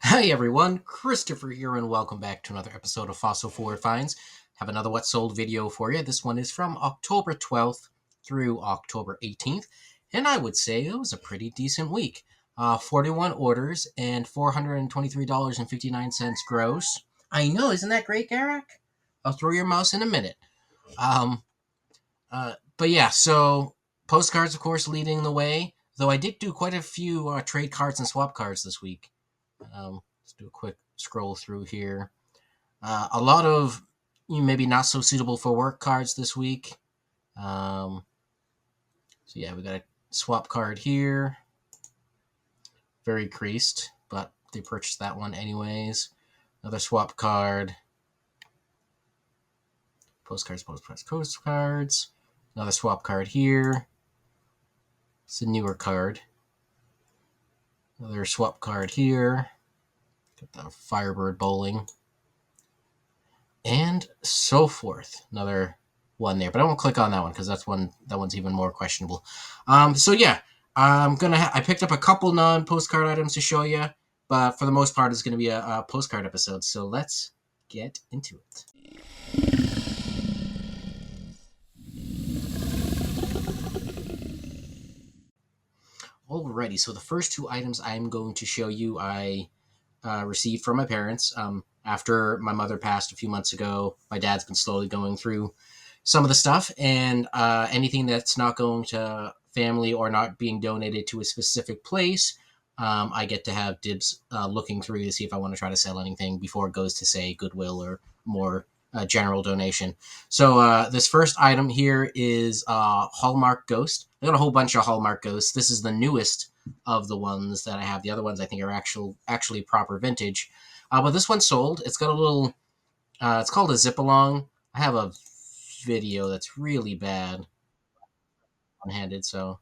Hi everyone, Christopher here, and welcome back to another episode of Fossil Forward Finds. Have another What Sold video for you. This one is from October 12th through October 18th, and I would say it was a pretty decent week. 41 orders and $423.59 gross. I know, isn't that great, Garak? I'll throw your mouse in a minute. Um, but yeah, so postcards, of course, leading the way. Though I did do quite a few trade cards and swap cards this week. Let's do a quick scroll through here. A lot of maybe not so suitable for work cards this week. So yeah, we got a swap card here. Very creased, but they purchased that one anyways. Another swap card. Postcards. Another swap card here. It's a newer card. Another swap card here. Got the Firebird Bowling. And so forth. Another one there, but I won't click on that one because that one's even more questionable. So yeah, I picked up a couple non-postcard items to show you, but for the most part, it's gonna be a postcard episode. So let's get into it. Alrighty, so the first two items I'm going to show you, I received from my parents. After my mother passed a few months ago, my dad's been slowly going through some of the stuff, and anything that's not going to family or not being donated to a specific place, I get to have dibs looking through to see if I want to try to sell anything before it goes to, say, Goodwill or more general donation. So this first item here is Hallmark Ghost. I got a whole bunch of Hallmark Ghosts. This is the newest of the ones that I have. The other ones I think are actually proper vintage. But this one sold. It's got a little. It's called a zip along. I have a video that's really bad, one-handed. So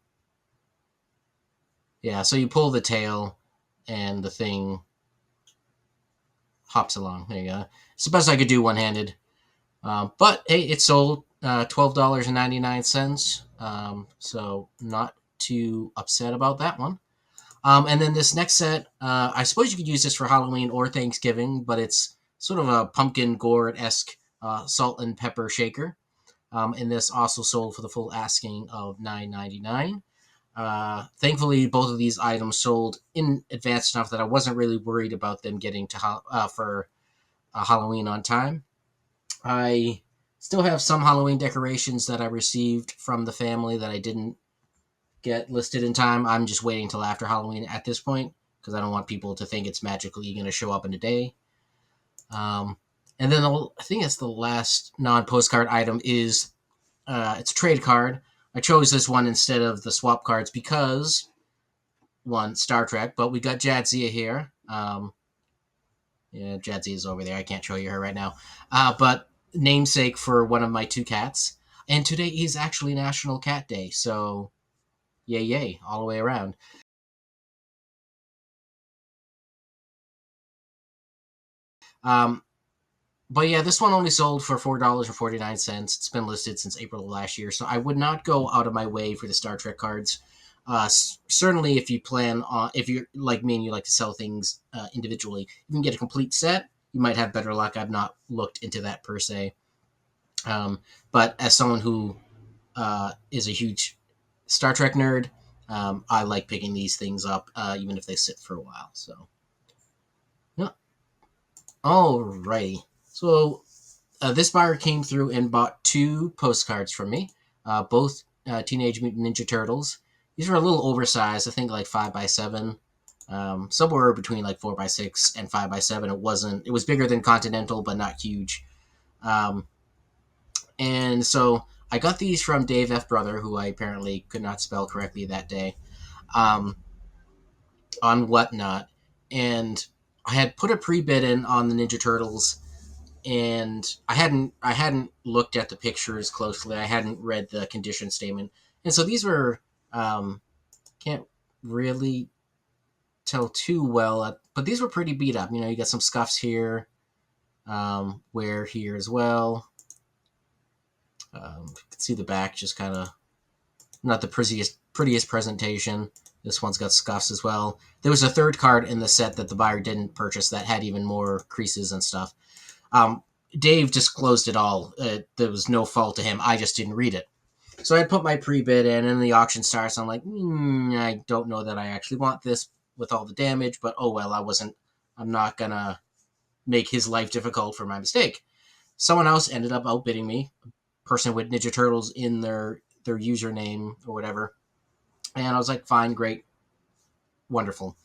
yeah, so you pull the tail, and the thing hops along. There you go. It's the best I could do one-handed. But hey, it sold $12.99. So not too upset about that one. And then this next set, I suppose you could use this for Halloween or Thanksgiving, but it's sort of a pumpkin gourd-esque salt and pepper shaker. And this also sold for the full asking of $9.99. Thankfully, both of these items sold in advance enough that I wasn't really worried about them getting to for Halloween on time. I still have some Halloween decorations that I received from the family that I didn't get listed in time. I'm just waiting till after Halloween at this point because I don't want people to think it's magically going to show up in a day. And then I think it's the last non-postcard item is it's a trade card. I chose this one instead of the swap cards because, one, Star Trek, but we got Jadzia here. Yeah, Jadzia is over there. I can't show you her right now. But namesake for one of my two cats. And today is actually National Cat Day, so yay, all the way around. But yeah, this one only sold for $4.49. It's been listed since April of last year, so I would not go out of my way for the Star Trek cards. Certainly, if you plan on, if you're like me and you like to sell things individually, you can get a complete set. You might have better luck. I've not looked into that per se. But as someone who is a huge Star Trek nerd, I like picking these things up, even if they sit for a while. So, yeah. Alrighty. So this buyer came through and bought two postcards from me, both Teenage Mutant Ninja Turtles. These were a little oversized, I think like 5x7, somewhere between like 4x6 and 5x7. It was bigger than Continental, but not huge. And so I got these from Dave F. Brother, who I apparently could not spell correctly that day, on Whatnot. And I had put a pre-bid in on the Ninja Turtles, and I hadn't looked at the pictures closely. I hadn't read the condition statement, and so these were can't really tell too well, but these were pretty beat up. You got some scuffs here, wear here as well. You can see the back just kind of not the prettiest presentation. This one's got scuffs as well. There was a third card in the set that the buyer didn't purchase that had even more creases and stuff. Dave disclosed it all. There was no fault to him. I just didn't read it. So I put my pre-bid in, and the auction starts. I'm like, I don't know that I actually want this with all the damage, but oh well. I'm not gonna make his life difficult for my mistake. Someone else ended up outbidding me. Person with Ninja Turtles in their username or whatever. And I was like, fine, great, wonderful.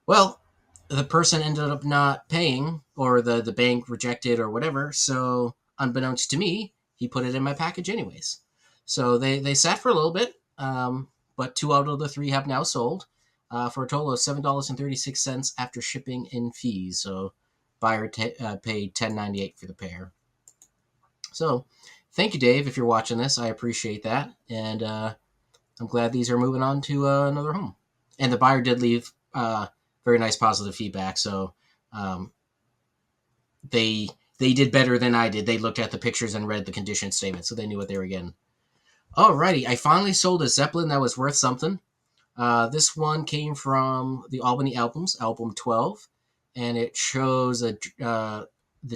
Well, the person ended up not paying, or the bank rejected or whatever. So unbeknownst to me, he put it in my package anyways. So they sat for a little bit, but 2 out of the 3 have now sold for a total of $7.36 after shipping and fees. So buyer paid $10.98 for the pair. So thank you, Dave, if you're watching this. I appreciate that. And I'm glad these are moving on to another home. And the buyer did leave very nice positive feedback. So they did better than I did. They looked at the pictures and read the condition statement, so they knew what they were getting. Alrighty, I finally sold a Zeppelin that was worth something. This one came from the Albany Albums, album 12, and it shows the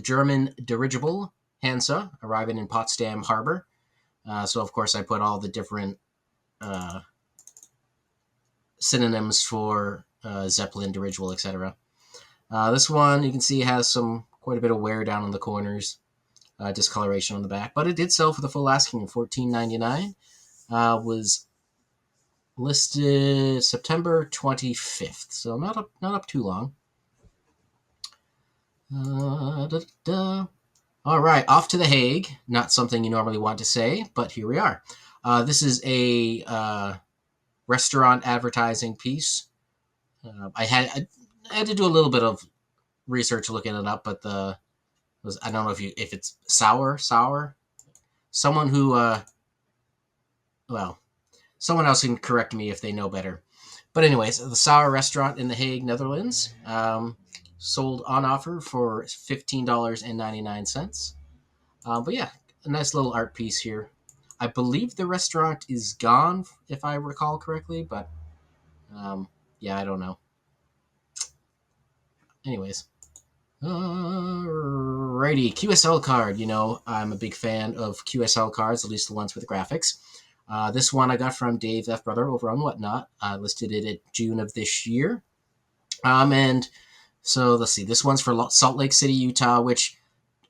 German dirigible Hansa arriving in Potsdam Harbor. So, of course, I put all the different synonyms for Zeppelin, dirigible, etc. This one, you can see, has quite a bit of wear down in the corners, discoloration on the back, but it did sell for the full asking of $14.99. Was listed September 25th, so not up too long. All right, off to The Hague. Not something you normally want to say, but here we are. This is a restaurant advertising piece. I had to do a little bit of research looking it up, but I don't know if it's sour. Someone who someone else can correct me if they know better. But anyways, the Sour Restaurant in The Hague, Netherlands, sold on offer for $15.99. But yeah, a nice little art piece here. I believe the restaurant is gone, if I recall correctly, but yeah, I don't know. Anyways. Alrighty, QSL card. You know, I'm a big fan of QSL cards, at least the ones with graphics. This one I got from Dave F. Brother over on Whatnot. I listed it at June of this year. And so let's see. This one's for Salt Lake City, Utah, which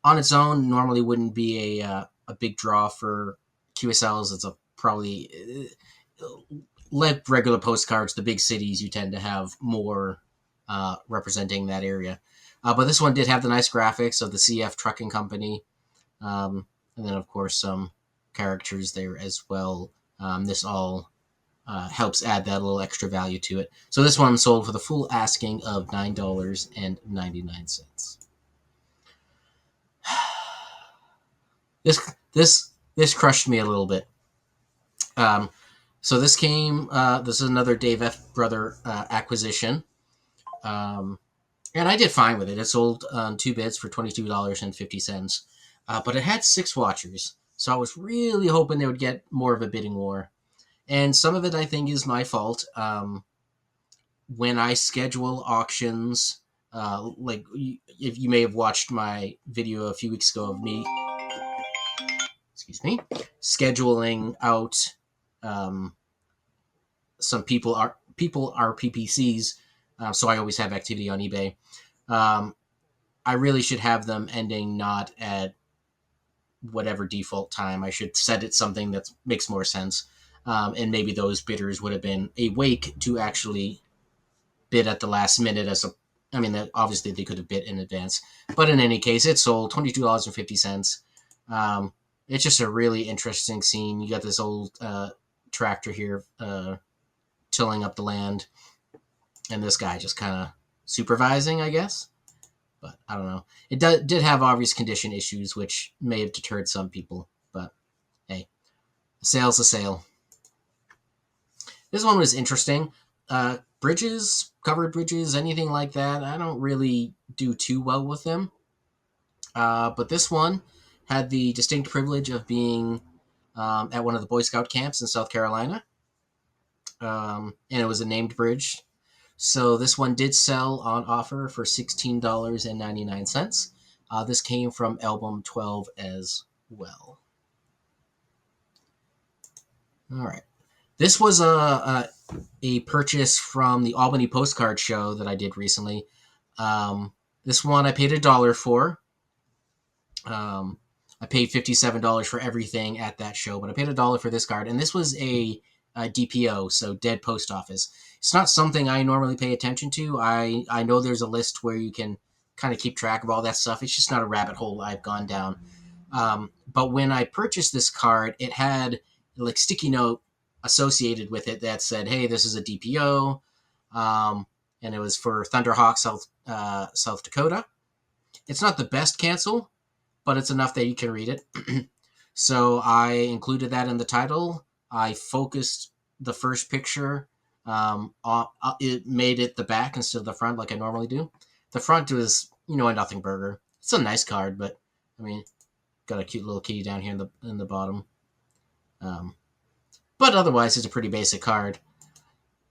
on its own normally wouldn't be a big draw for QSLs. It's probably like regular postcards. The big cities, you tend to have more representing that area. But this one did have the nice graphics of the CF Trucking Company. And then, of course, some characters there as well. This all helps add that little extra value to it. So this one sold for the full asking of $9.99. This crushed me a little bit. So this came. This is another Dave F. Brother acquisition. And I did fine with it. It sold on 2 bids for $22.50. But it had 6 watchers. So I was really hoping they would get more of a bidding war. And some of it, I think, is my fault. When I schedule auctions, like if you may have watched my video a few weeks ago of me, scheduling out some people are PPCs. So I always have activity on eBay. I really should have them ending not at whatever default time. I should set it something that makes more sense. And maybe those bidders would have been awake to actually bid at the last minute. Obviously they could have bid in advance. But in any case, it sold $22.50. It's just a really interesting scene. You got this old tractor here tilling up the land. And this guy just kind of supervising, I guess. But I don't know. It did have obvious condition issues, which may have deterred some people. But hey, a sale's a sale. This one was interesting. Bridges, covered bridges, anything like that, I don't really do too well with them. But this one had the distinct privilege of being at one of the Boy Scout camps in South Carolina. and it was a named bridge. So this one did sell on offer for $16.99. This came from album 12 as well. All right. This was a purchase from the Albany Postcard show that I did recently. This one I paid $1 for. I paid $57 for everything at that show, but I paid $1 for this card. And this was a DPO, so Dead Post Office. It's not something I normally pay attention to. I know there's a list where you can kind of keep track of all that stuff. It's just not a rabbit hole I've gone down. But when I purchased this card, it had like sticky note associated with it that said, "Hey, this is a DPO," and it was for Thunderhawk, South Dakota. It's not the best cancel, but it's enough that you can read it. So I included that in the title. I focused the first picture. It made it the back instead of the front like I normally do. The front was, a nothing burger. It's a nice card, but I mean, got a cute little kitty down here in the bottom. But otherwise, it's a pretty basic card.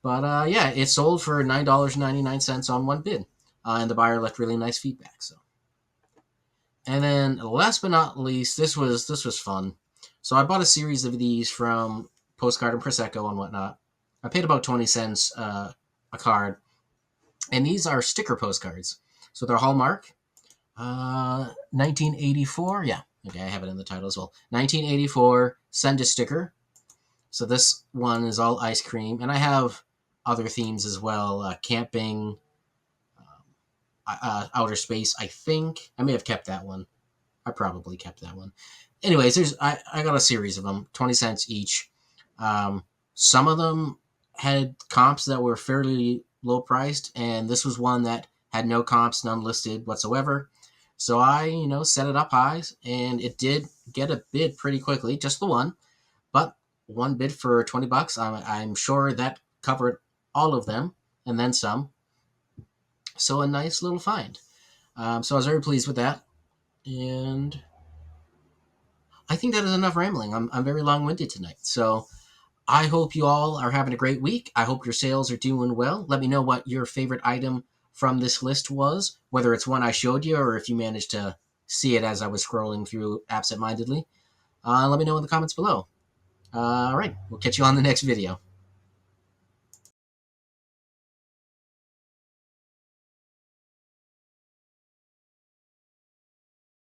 But yeah, it sold for $9.99 on one bid, and the buyer left really nice feedback. So, and then last but not least, this was fun. So I bought a series of these from Postcard and Prosecco and whatnot. I paid about 20 cents a card, and these are sticker postcards. So they're Hallmark, 1984. Yeah, okay, I have it in the title as well. 1984. Send a sticker. So this one is all ice cream, and I have other themes as well, camping, outer space. I think I may have kept that one. I probably kept that one. Anyways, I got a series of them, 20 cents each. Some of them had comps that were fairly low priced, and this was one that had no comps, none listed whatsoever. So I, set it up high, and it did get a bid pretty quickly, just the one. But one bid for $20. I'm sure that covered all of them and then some. So a nice little find. So I was very pleased with that. And I think that is enough rambling. I'm very long-winded tonight. So I hope you all are having a great week. I hope your sales are doing well. Let me know what your favorite item from this list was, whether it's one I showed you or if you managed to see it as I was scrolling through absentmindedly. Let me know in the comments below. All right, we'll catch you on the next video.